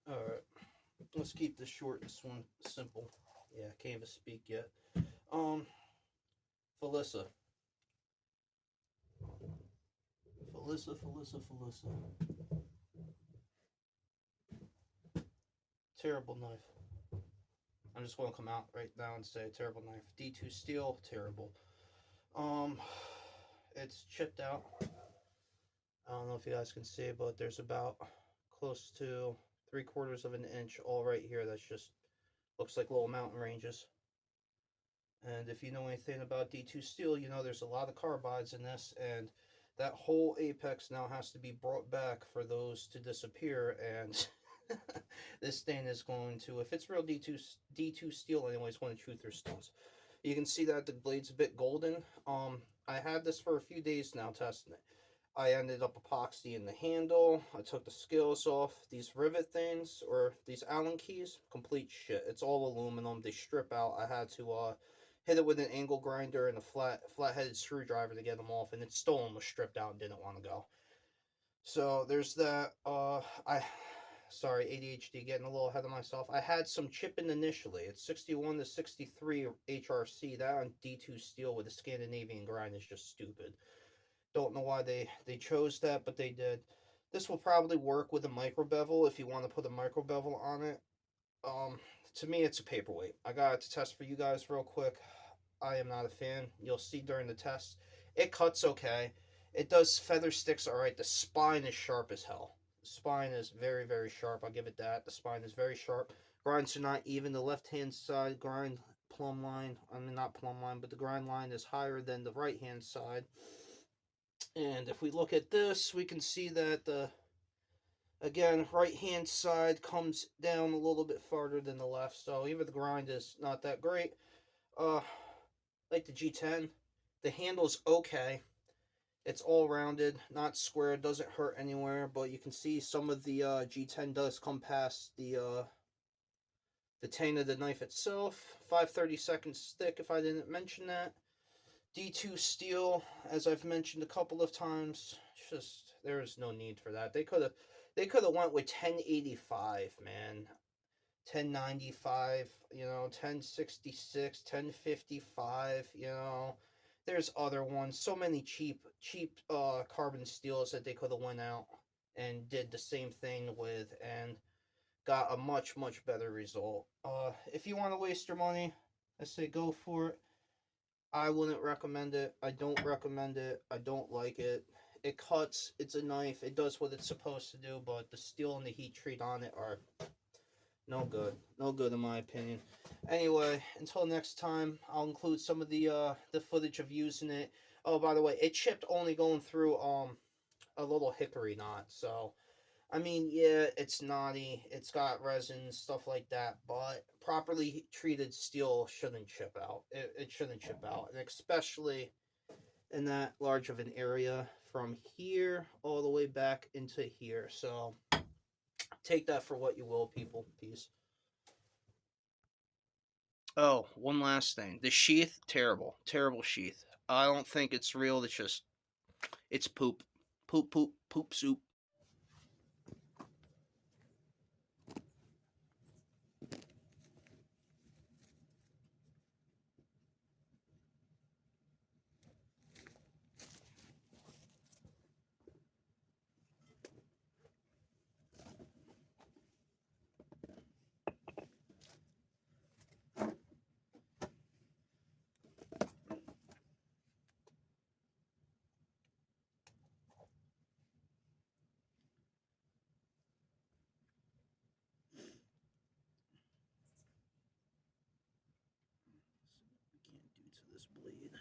Alright, let's keep this short and simple. Yeah, can't even speak yet. FLISSA. FLISSA. Terrible knife. I'm just going to come out right now and say terrible knife. D2 steel, terrible. Um, it's chipped out. I don't know if you guys can see, but there's about close to 3/4 of an inch all right here. That's just looks like little mountain ranges. And if you know anything about D2 steel, you know there's a lot of carbides in this, and that whole apex now has to be brought back for those to disappear. And this thing is going to, if it's real D2 steel, anyways, want to chew through stones. You can see that the blade's a bit golden. I had this for a few days now testing it. I ended up epoxying the handle. I took the scales off. These rivet things, or these Allen keys, complete shit. It's all aluminum. They strip out. I had to hit it with an angle grinder and a flat-headed screwdriver to get them off, and it still almost stripped out and didn't want to go. So there's that. Sorry, ADHD, getting a little ahead of myself. I had some chipping initially. It's 61 to 63 HRC. That on D2 steel with a Scandinavian grind is just stupid. Don't know why they chose that, but they did. This will probably work with a micro bevel if you want to put a micro bevel on it. To me, it's a paperweight. I got it to test for you guys real quick. I am not a fan. You'll see during the test. It cuts okay. It does feather sticks all right. The spine is sharp as hell. The spine is very, very sharp. I'll give it that. The spine is very sharp. Grinds are not even. The left-hand side grind plumb line, I mean, not plumb line, but the grind line is higher than the right-hand side. And if we look at this, we can see that the, again, right-hand side comes down a little bit farther than the left. So even the grind is not that great. Like the G10, the handle's okay. It's all rounded, not square, doesn't hurt anywhere, but you can see some of the G10 does come past the tang of the knife itself. 5/32 thick, if I didn't mention that. D2 steel, as I've mentioned a couple of times, just there is no need for that. They could have went with 1085, man. 1095, 1066, 1055, There's other ones. So many cheap carbon steels that they could have went out and did the same thing with and got a much, much better result. If you want to waste your money, I say go for it. I wouldn't recommend it. I don't recommend it. I don't like it. It cuts. It's a knife. It does what it's supposed to do, but the steel and the heat treat on it are no good. No good in my opinion. Anyway, until next time, I'll include some of the footage of using it. Oh, by the way, it chipped only going through a little hickory knot. So, I mean, yeah, it's knotty. It's got resin, stuff like that, but properly treated steel shouldn't chip out. It shouldn't chip out, and especially in that large of an area from here all the way back into here. So, take that for what you will, people. Peace. Oh, one last thing. The sheath, terrible. Terrible sheath. I don't think it's real. It's poop. Poop soup. We can't do to this blade.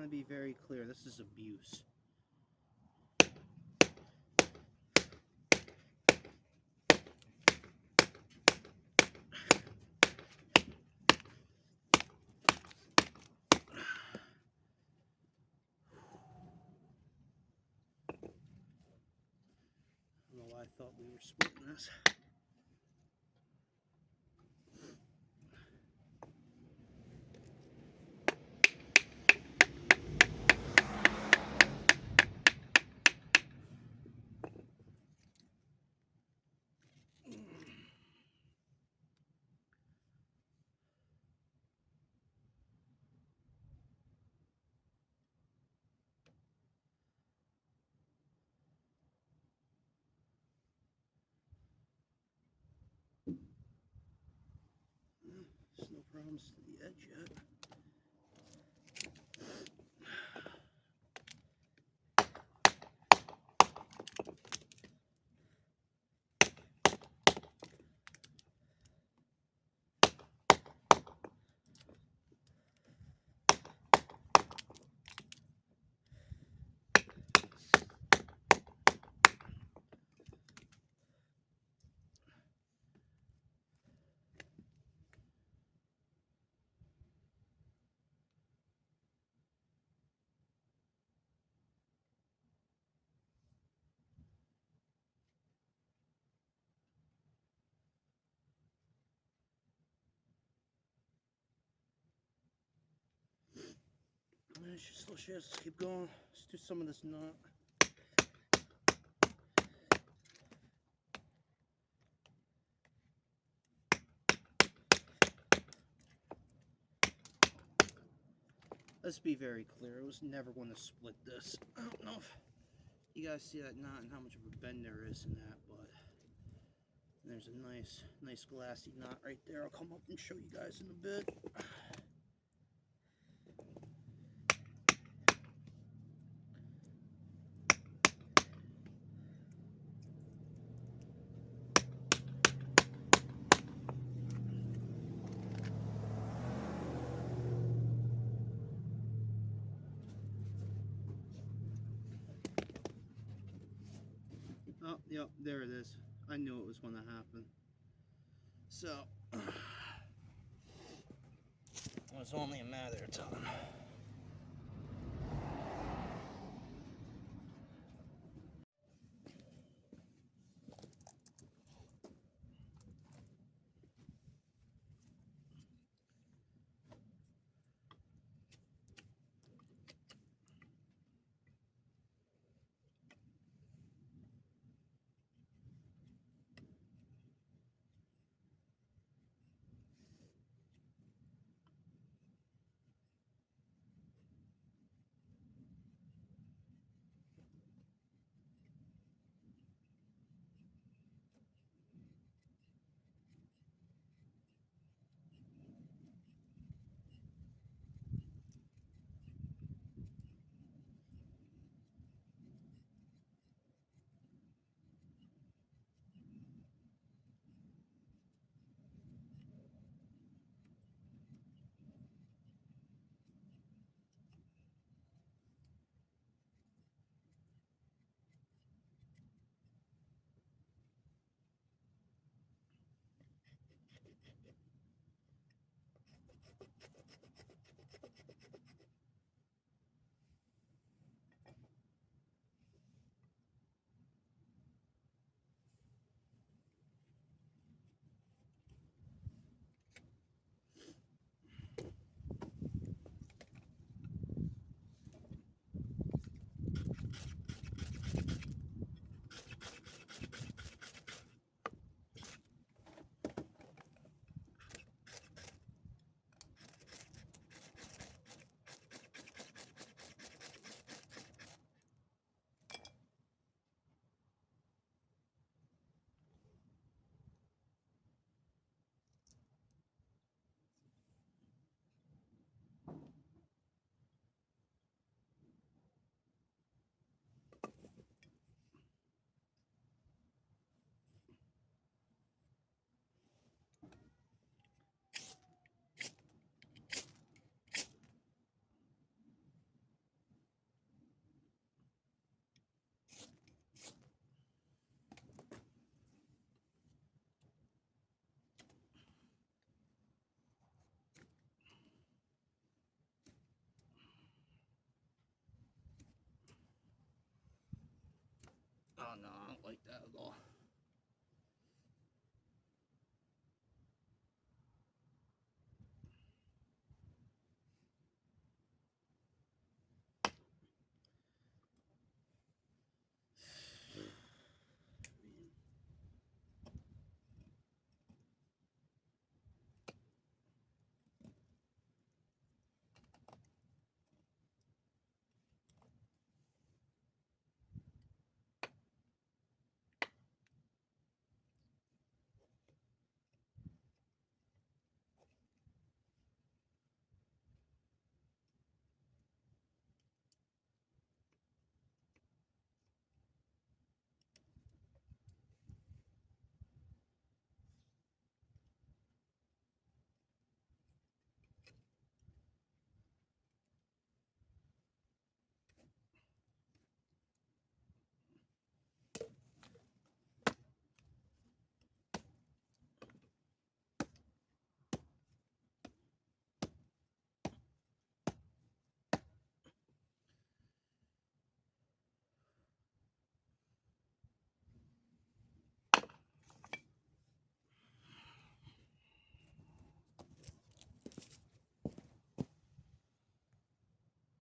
want to be very clear. This is abuse. I don't know why I thought we were splitting this. There's no problems to the edge yet. Let's keep going. Let's do some of this knot. Let's be very clear. I was never going to split this. I don't know if you guys see that knot and how much of a bend there is in that, but there's a nice glassy knot right there. I'll come up and show you guys in a bit. Oh, yep, there it is. I knew it was going to happen. So, it was only a matter of time. like that at all.